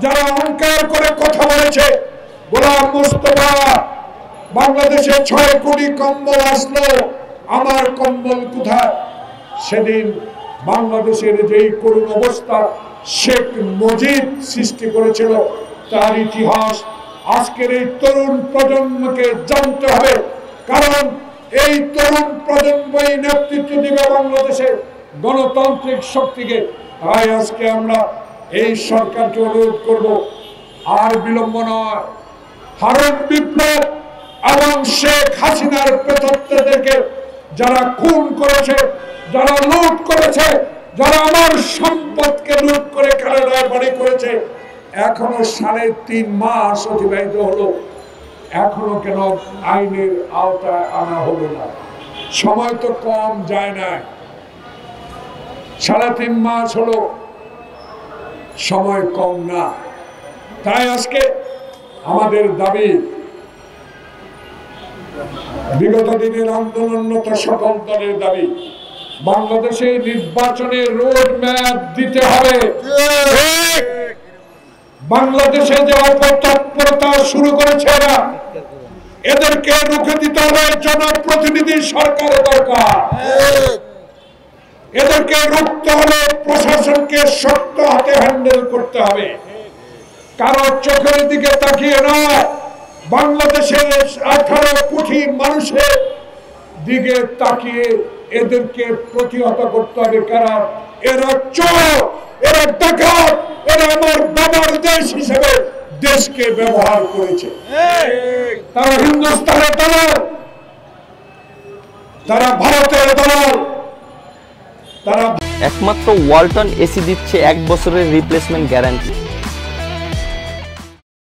যারা অহংকার করে কথা বলেছে, গোলাম মুস্তফা বাংলাদেশে 6 কোটি কম্বল আসলো, আমার কম্বল কোথায়? সেদিন বাংলাদেশের যেই করুণ অবস্থা শেখ মুজিব সৃষ্টি করেছিল, তার ইতিহাস আজকের এই তরুণ প্রজন্মকে জানতে হবে। কারণ এই তরুণ প্রজন্মই নেতৃত্ব দিবে বাংলাদেশের গণতান্ত্রিক শক্তিকে। তাই আজকে আমরা এই সরকারকে অনুরোধ করব, আর বিলম্ব নয়, হারুন বিপ্লব এবং শেখ হাসিনার প্রেতাত্মাদেরকে যারা খুন করেছে, যারা লুট করেছে, যারা আমার সম্পদকে লুট করে কারাগারে বাড়ি করেছে, এখনো 3.5 মাস অতিবাহিত হলো, এখনো কেন আইনের আওতায় আনা হলো না? সময় তো কম যায় না, 3.5 মাস হলো, সময় কম না। তাই আজকে আমাদের দাবি, বিগত দিনের আন্দোলনরত সকল দলের দাবি, বাংলাদেশে নির্বাচনের রোড ম্যাপ দিতে হবে। বাংলাদেশে যে অপতৎপরতা শুরু করেছে এরা, এদেরকে রুখে দিতে হবে। জনপ্রতিনিধি সরকারের দরকার, এদেরকে রুখতে হলে প্রশাসনকে শক্ত হাতে হ্যান্ডেল করতে হবে। কারো চোখের দিকে তাকিয়ে নয়, বাংলাদেশের 18 কোটি মানুষের দিকে তাকিয়ে এদেরকে প্রতিহত করতে হবে। কারণ এরা চোর, এরা ডাকাত, এরা আমার বাবার দেশ হিসেবে দেশকে ব্যবহার করেছে। তারা হিন্দুস্তানের দালাল, তারা ভারতের দালাল, তারা একমাত্র ওয়ালটন এসি দিচ্ছে 1 বছরের রিপ্লেসমেন্ট গ্যারান্টি।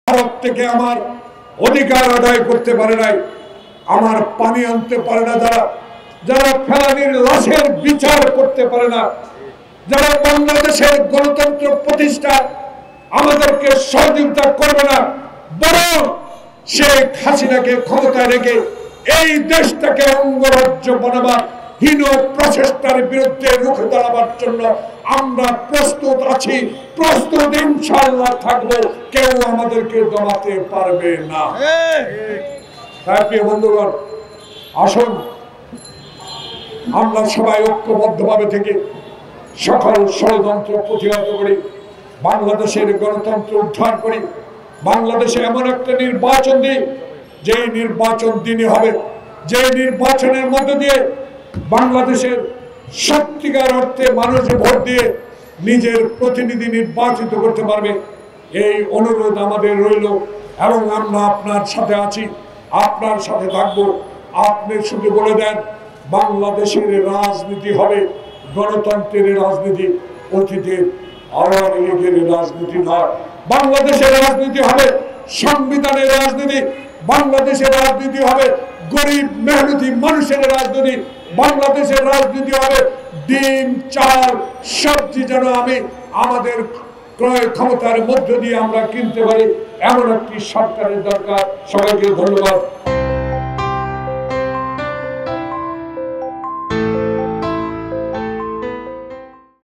ভারত থেকে আমার অধিকার আদায় করতে পারে নাই, আমার পানি আনতে পারে না, যারা ফেলানির লাশের বিচার করতে পারে না, যারা বাংলাদেশের গণতন্ত্র প্রতিষ্ঠা আমাদেরকে সহযোগিতা করবে না, বরং শেখ হাসিনাকে ক্ষমতায় রেখে এই দেশটাকে অঙ্গরাজ্য বানাবার হীন প্রচেষ্টার বিরুদ্ধে রুখে দাঁড়াবার জন্য আমরা প্রস্তুত আছি, প্রস্তুত ইনশাআল্লাহ থাকবো, কেউ আমাদেরকে দমাতে পারবে না। তাই প্রিয় বন্ধুগণ, আসুন আমরা সবাই ঐক্যবদ্ধভাবে থেকে সকল ষড়যন্ত্র প্রতিহত করি, বাংলাদেশের গণতন্ত্র উদ্ধার করি, বাংলাদেশে এমন একটা নির্বাচন দিই, যে নির্বাচন দিনে হবে, যে নির্বাচনের মধ্য দিয়ে বাংলাদেশের সত্যিকার অর্থে মানুষ ভোট দিয়ে নিজের প্রতিনিধি নির্বাচিত করতে পারবে। এই অনুরোধ আমাদের রইল, এবং আমরা আপনার সাথে আছি, আপনার সাথে থাকবো। আপনি শুধু বলে দেন, বাংলাদেশের রাজনীতি হবে গণতন্ত্রের রাজনীতি, অতীতের আওয়ামী লীগের রাজনীতি নয়। বাংলাদেশের রাজনীতি হবে সংবিধানের রাজনীতি, বাংলাদেশের রাজনীতি হবে গরিব মেহনতি মানুষের রাজনীতি, বাংলাদেশের রাজনীতি হবে ডিম, চাল, সবজি যেন আমাদের ক্রয় ক্ষমতার মধ্য দিয়ে আমরা কিনতে পারি, এমন একটি সরকারের দরকার। সবাইকে ধন্যবাদ।